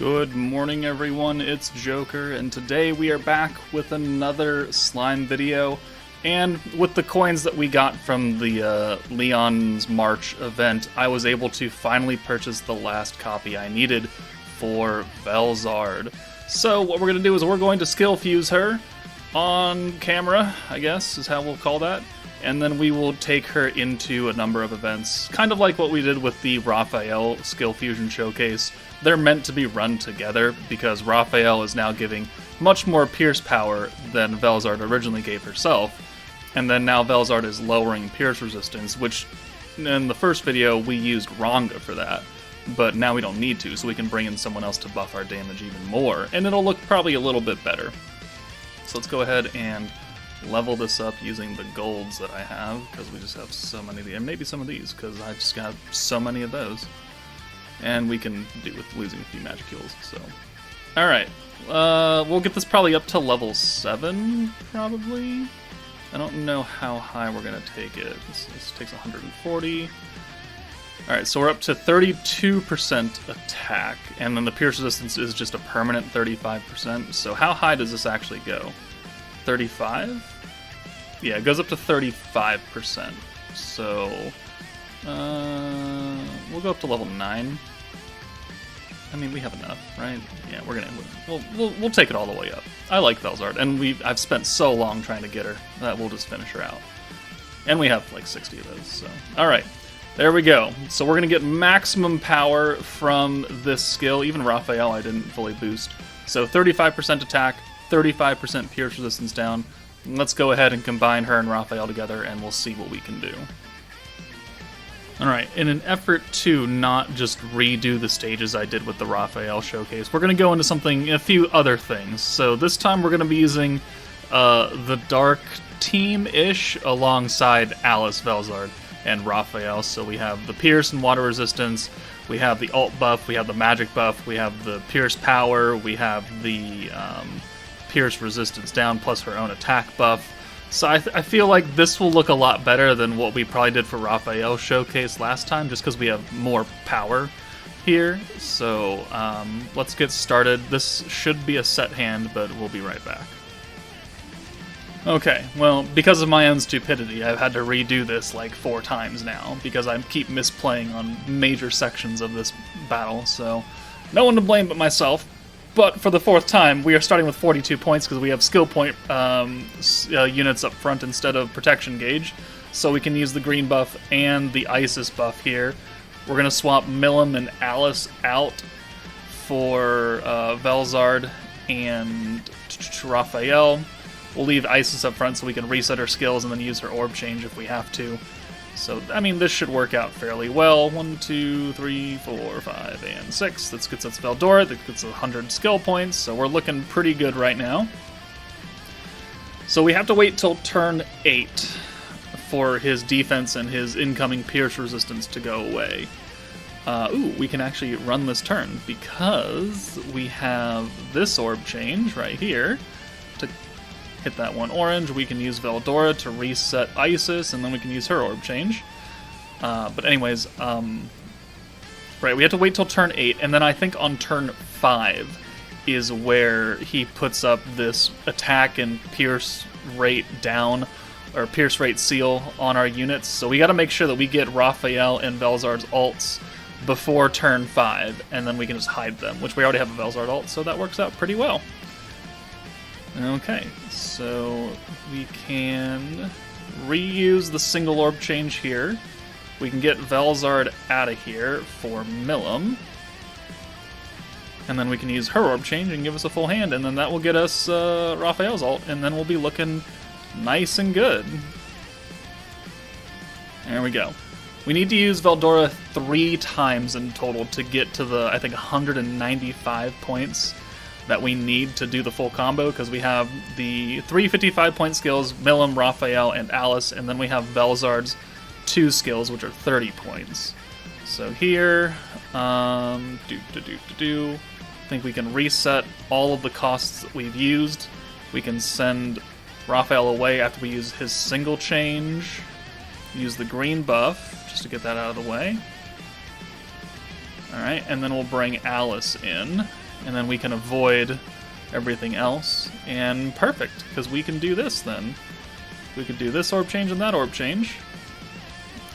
Good morning everyone, it's Joker, and today we are back with another slime video, and with the coins that we got from the Leon's March event, I was able to finally purchase the last copy I needed for VELZARD. So what we're going to do is we're going to skill fuse her on camera, I guess is how we'll call that, and then we will take her into a number of events, kind of like what we did with the Raphael Skill Fusion Showcase. They're meant to be run together because Raphael is now giving much more pierce power than VELZARD originally gave herself, and then now VELZARD is lowering pierce resistance, which in the first video we used Ranga for that, but now we don't need to, so we can bring in someone else to buff our damage even more, and it'll look probably a little bit better. So let's go ahead and level this up using the golds that I have, because we just have so many of these, and maybe some of these, because I just got so many of those. And we can do with losing a few magic heals, so. Alright, we'll get this probably up to level 7, probably? I don't know how high we're going to take it. This takes 140. Alright, so we're up to 32% attack, and then the pierce resistance is just a permanent 35%, so how high does this actually go? 35? Yeah, it goes up to 35%, so we'll go up to level 9. I mean, we have enough, right? Yeah, we'll take it all the way up. I like VELZARD, and I've spent so long trying to get her that we'll just finish her out. And we have like 60 of those, so. Alright, there we go. So we're gonna get maximum power from this skill. Even Raphael I didn't fully boost. So 35% attack, 35% pierce resistance down. Let's go ahead and combine her and Raphael together, and we'll see what we can do. Alright, in an effort to not just redo the stages I did with the Raphael showcase, we're going to go into a few other things. So this time we're going to be using the Dark Team-ish alongside Alice, VELZARD, and Raphael. So we have the Pierce and Water Resistance, we have the Ult buff, we have the Magic buff, we have the Pierce Power, we have the Pierce Resistance down, plus her own attack buff. So I feel like this will look a lot better than what we probably did for Raphael Showcase last time, just because we have more power here. So let's get started. This should be a set hand, but we'll be right back. Okay, well, because of my own stupidity, I've had to redo this like 4 times now, because I keep misplaying on major sections of this battle, so no one to blame but myself. But for the 4th time, we are starting with 42 points because we have skill point units up front instead of protection gauge. So we can use the green buff and the Isis buff here. We're going to swap Milim and Alice out for VELZARD and Raphael. We'll leave Isis up front so we can reset her skills and then use her orb change if we have to. So, I mean, this should work out fairly well. 1, 2, 3, 4, 5, and 6. That gets us Veldora. That gets 100 skill points, so we're looking pretty good right now. So we have to wait till turn 8 for his defense and his incoming pierce resistance to go away. Ooh, we can actually run this turn because we have this orb change right here. To hit that one orange, we can use Veldora to reset Isis, and then we can use her orb change. But anyways, right, we have to wait till turn 8, and then I think on turn 5 is where he puts up this attack and pierce rate down, or pierce rate seal on our units. So we gotta make sure that we get Raphael and VELZARD'S ults before turn 5, and then we can just hide them, which we already have a VELZARD ult, so that works out pretty well. Okay, so we can reuse the single orb change here. We can get VELZARD out of here for Milim. And then we can use her orb change and give us a full hand, and then that will get us Raphael's ult, and then we'll be looking nice and good. There we go. We need to use Veldora 3 times in total to get to the, I think, 195 points that we need to do the full combo, because we have the 3 55-point skills, Milim, Raphael, and Alice, and then we have VELZARD'S 2 skills, which are 30 points. So here, I think we can reset all of the costs that we've used. We can send Raphael away after we use his single change, use the green buff, just to get that out of the way. Alright, and then we'll bring Alice in. and then we can avoid everything else, and perfect, because we can do this then. We could do this orb change and that orb change,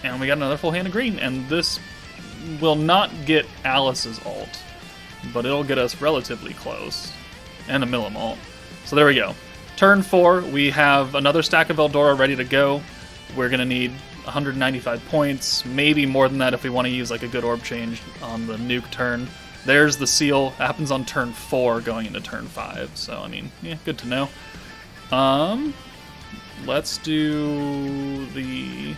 and we got another full hand of green, and this will not get Alice's ult, but it'll get us relatively close, and a Milim ult. So there we go. Turn 4, we have another stack of Veldora ready to go. We're going to need 195 points, maybe more than that if we want to use like a good orb change on the nuke turn. There's the seal. It happens on turn 4 going into turn 5. So, I mean, yeah, good to know. Let's do the...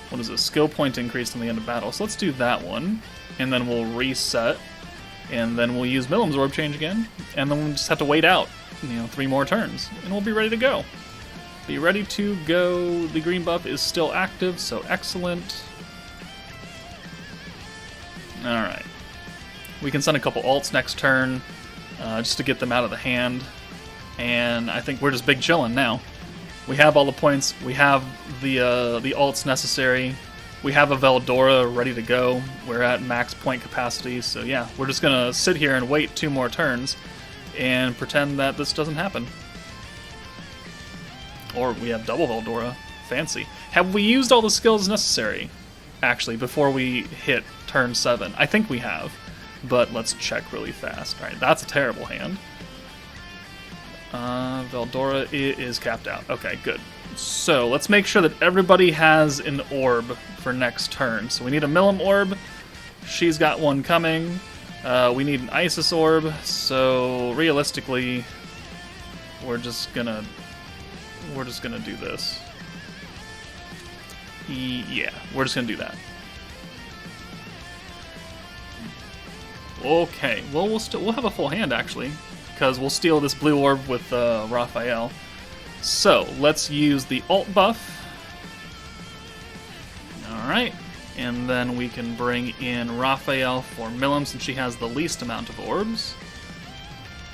What is this? Skill point increase in the end of battle. So let's do that one. And then we'll reset. And then we'll use Milim's orb change again. And then we'll just have to wait out, 3 more turns. And we'll be ready to go. Be ready to go. The green buff is still active, so excellent. Alright. We can send a couple ults next turn, just to get them out of the hand. And I think we're just big chillin' now. We have all the points, we have the ults necessary, we have a Veldora ready to go, we're at max point capacity, so yeah, we're just gonna sit here and wait 2 more turns, and pretend that this doesn't happen. Or we have double Veldora. Fancy. Have we used all the skills necessary, actually, before we hit turn 7? I think we have, but let's check really fast. Alright, that's a terrible hand. Veldora is capped out. Okay, good. So, let's make sure that everybody has an orb for next turn. So we need a Milim orb. She's got one coming. We need an Isis orb, so realistically, we're just gonna do this. Yeah, we're just gonna do that. Okay, well we'll have a full hand actually, because we'll steal this blue orb with Raphael. So let's use the ult buff. All right, and then we can bring in Raphael for Milim since she has the least amount of orbs.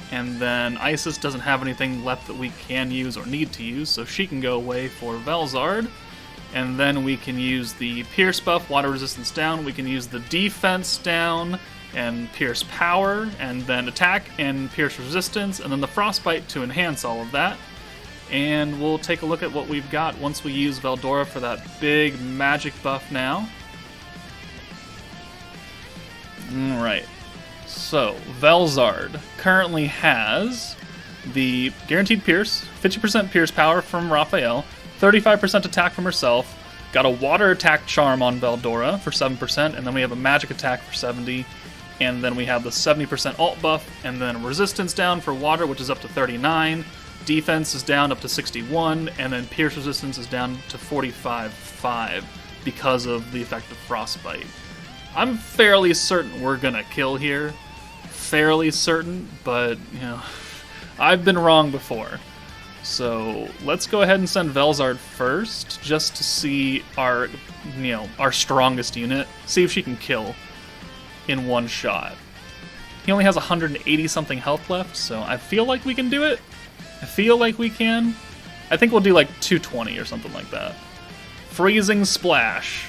And then Isis doesn't have anything left that we can use or need to use, so she can go away for Velzard. And then we can use the Pierce buff, water resistance down. We can use the defense down and Pierce power, and then attack and Pierce resistance, and then the Frostbite to enhance all of that. And we'll take a look at what we've got once we use Veldora for that big magic buff now. Alright. So, Velzard currently has the guaranteed Pierce, 50% Pierce power from Raphael, 35% attack from herself, got a water attack charm on Veldora for 7%, and then we have a magic attack for 70%, and then we have the 70% ult buff, and then resistance down for water, which is up to 39%, defense is down up to 61%, and then Pierce resistance is down to 45.5% because of the effect of Frostbite. I'm fairly certain we're gonna kill here. Fairly certain, but, I've been wrong before. So, let's go ahead and send Velzard first, just to see our strongest unit. See if she can kill in one shot. He only has 180-something health left, so I feel like we can do it. I feel like we can. I think we'll do like 220 or something like that. Freezing Splash.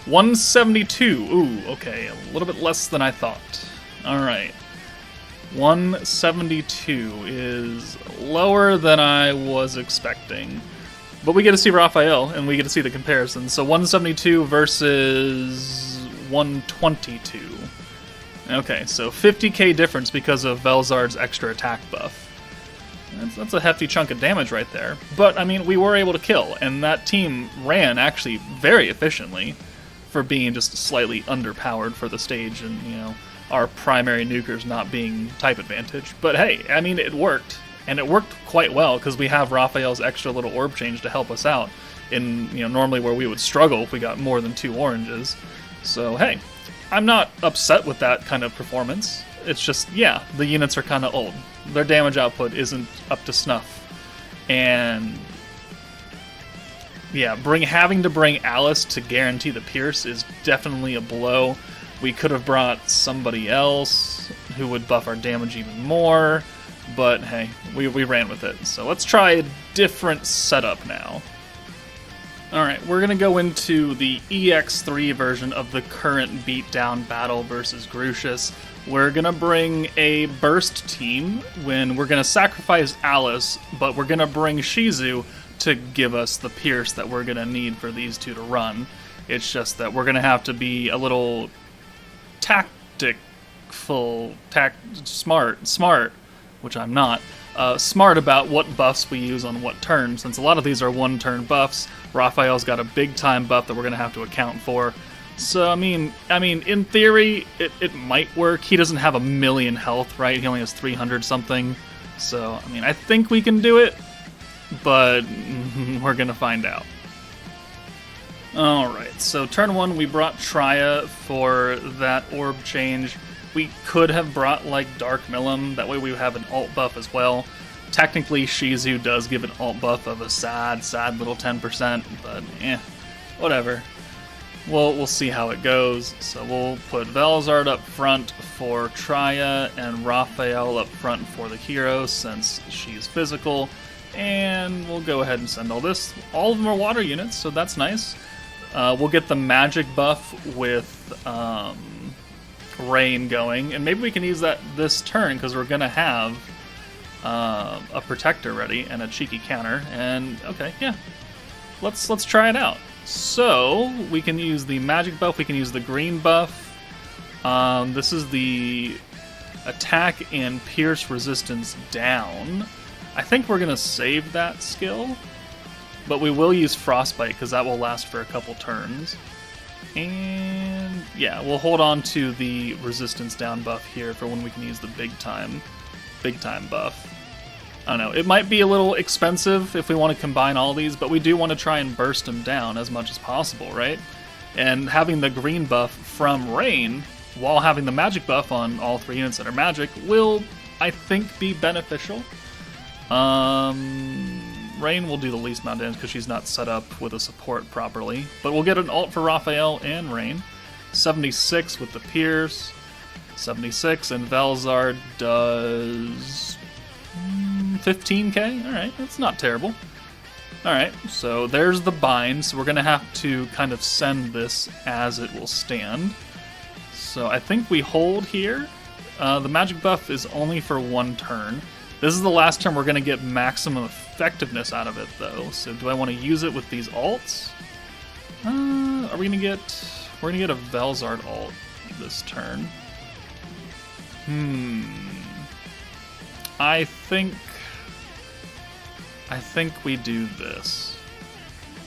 172. Ooh, okay, a little bit less than I thought. Alright. 172 is lower than I was expecting. But we get to see Raphael, and we get to see the comparison. So 172 versus 122. Okay, so 50k difference because of Velzard's extra attack buff. That's a hefty chunk of damage right there. But, I mean, we were able to kill, and that team ran actually very efficiently for being just slightly underpowered for the stage, and, our primary nukers not being type advantage. But hey, I mean, it worked. And it worked quite well, because we have Raphael's extra little orb change to help us out in, normally where we would struggle if we got more than 2 oranges. So, hey, I'm not upset with that kind of performance. It's just, yeah, the units are kind of old. Their damage output isn't up to snuff. And, yeah, having to bring Alice to guarantee the Pierce is definitely a blow. We could have brought somebody else who would buff our damage even more, but hey, we ran with it. So let's try a different setup now. Alright, we're going to go into the EX3 version of the current beatdown battle versus Grucius. We're going to bring a burst team when we're going to sacrifice Alice, but we're going to bring Shizu to give us the pierce that we're going to need for these two to run. It's just that we're going to have to be a little smart, which I'm not. Smart about what buffs we use on what turn, since a lot of these are one-turn buffs. Raphael's got a big-time buff that we're going to have to account for. So, I mean, in theory, it might work. He doesn't have 1,000,000 health, right? He only has 300-something. So, I mean, I think we can do it, but we're going to find out. Alright, so turn 1, we brought Triya for that orb change. We could have brought, like, Dark Milim, that way we have an alt buff as well. Technically, Shizu does give an alt buff of a sad little 10%, but whatever. We'll see how it goes. So we'll put Velzard up front for Triya, and Raphael up front for the hero, since she's physical. And we'll go ahead and send all this. All of them are water units, so that's nice. We'll get the magic buff with Rain going, and maybe we can use that this turn because we're gonna have a protector ready and a cheeky counter. And okay, yeah, let's try it out. So we can use the magic buff, we can use the green buff. This is the attack and pierce resistance down. I think we're gonna save that skill, but we will use frostbite because that will last for a couple turns. And yeah, we'll hold on to the resistance down buff here for when we can use the big time buff. I don't know, it might be a little expensive if we want to combine all these, but we do want to try and burst them down as much as possible, right? And having the green buff from Rain, while having the magic buff on all 3 units that are magic, will, I think, be beneficial. Rain will do the least amount of damage because she's not set up with a support properly. But we'll get an ult for Raphael and Rain. 76 with the Pierce. 76, and Velzard does 15k? Alright, that's not terrible. Alright, so there's the bind. So we're going to have to kind of send this as it will stand. So I think we hold here. The magic buff is only for 1 turn. This is the last turn we're going to get maximum effectiveness out of it, though. So do I want to use it with these alts? Are we going to get... We're going to get a Velzard ult this turn. I think we do this.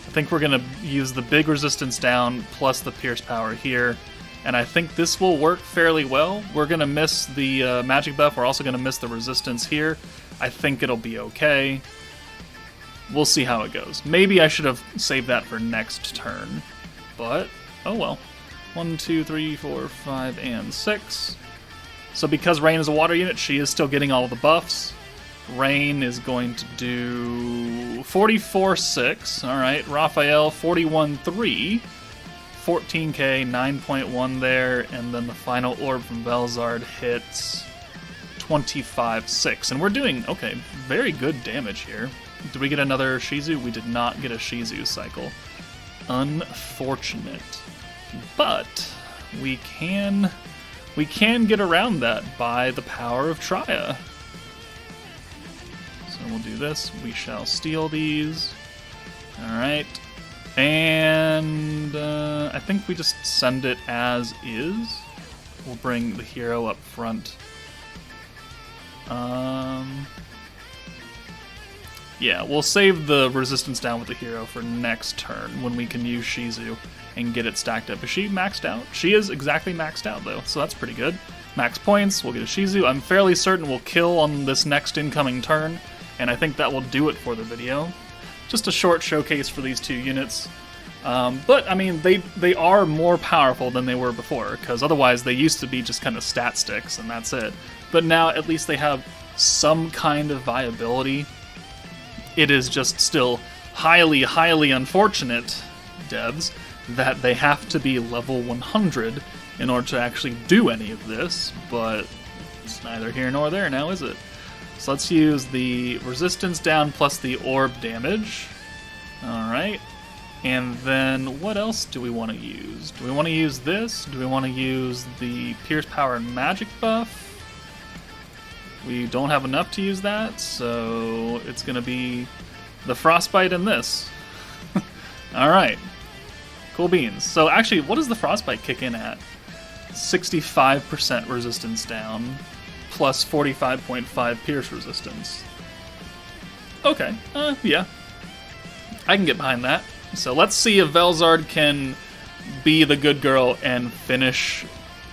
I think we're going to use the big resistance down plus the pierce power here. And I think this will work fairly well. We're going to miss the magic buff. We're also going to miss the resistance here. I think it'll be okay. We'll see how it goes. Maybe I should have saved that for next turn. But, oh well. 1, 2, 3, 4, 5, and 6. So because Rain is a water unit, she is still getting all of the buffs. Rain is going to do 44.6. Alright, Raphael 41.3. 14k, 9.1 there, and then the final orb from Velzard hits 25.6. And we're doing, okay, very good damage here. Did we get another Shizu? We did not get a Shizu cycle. Unfortunate. But we can get around that by the power of Triya. So we'll do this. We shall steal these. Alright. And I think we just send it as is. We'll bring the hero up front. Yeah, we'll save the resistance down with the hero for next turn when we can use Shizu and get it stacked up. Is she maxed out? She is exactly maxed out, though, so that's pretty good. Max points, we'll get a Shizu. I'm fairly certain we'll kill on this next incoming turn, and I think that will do it for the video. Just a short showcase for these 2 units. But, I mean, they are more powerful than they were before, because otherwise they used to be just kind of stat sticks, and that's it. But now, at least they have some kind of viability. It is just still highly, highly unfortunate, devs, that they have to be level 100 in order to actually do any of this, but it's neither here nor there now, is it? So let's use the resistance down plus the orb damage. Alright. And then what else do we want to use? Do we want to use this? Do we want to use the Pierce Power and Magic buff? We don't have enough to use that, so it's going to be the Frostbite and this. Alright. Cool beans. So actually, what does the Frostbite kick in at? 65% resistance down, plus 45.5 pierce resistance. Okay, yeah. I can get behind that. So let's see if Velzard can be the good girl and finish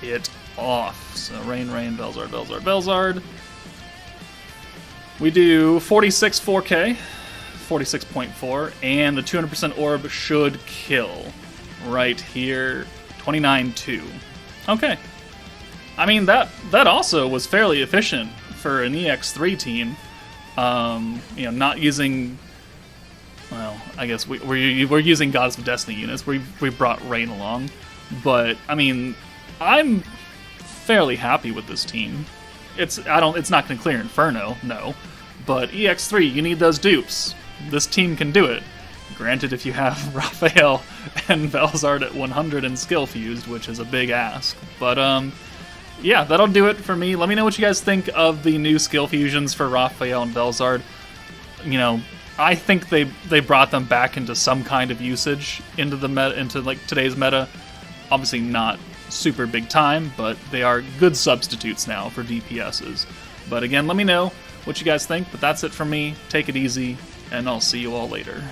it off. So Rain, Velzard, Velzard. We do 46 4K, 46.4, and the 200% orb should kill right here, 29.2. Okay. I mean, that also was fairly efficient for an EX3 team. Not using... Well, I guess we're using Goddess of Destiny units. We brought Rain along, but I mean, I'm fairly happy with this team. It's not going to clear Inferno, no, but EX3, you need those dupes. This team can do it. Granted, if you have Raphael and Velzard at 100 and skill fused, which is a big ask, but yeah, that'll do it for me. Let me know what you guys think of the new skill fusions for Raphael and Velzard. You know, I think they brought them back into some kind of usage into the meta, into like today's meta. Obviously not super big time, but they are good substitutes now for DPSs. But again, let me know what you guys think. But that's it from me. Take it easy, and I'll see you all later.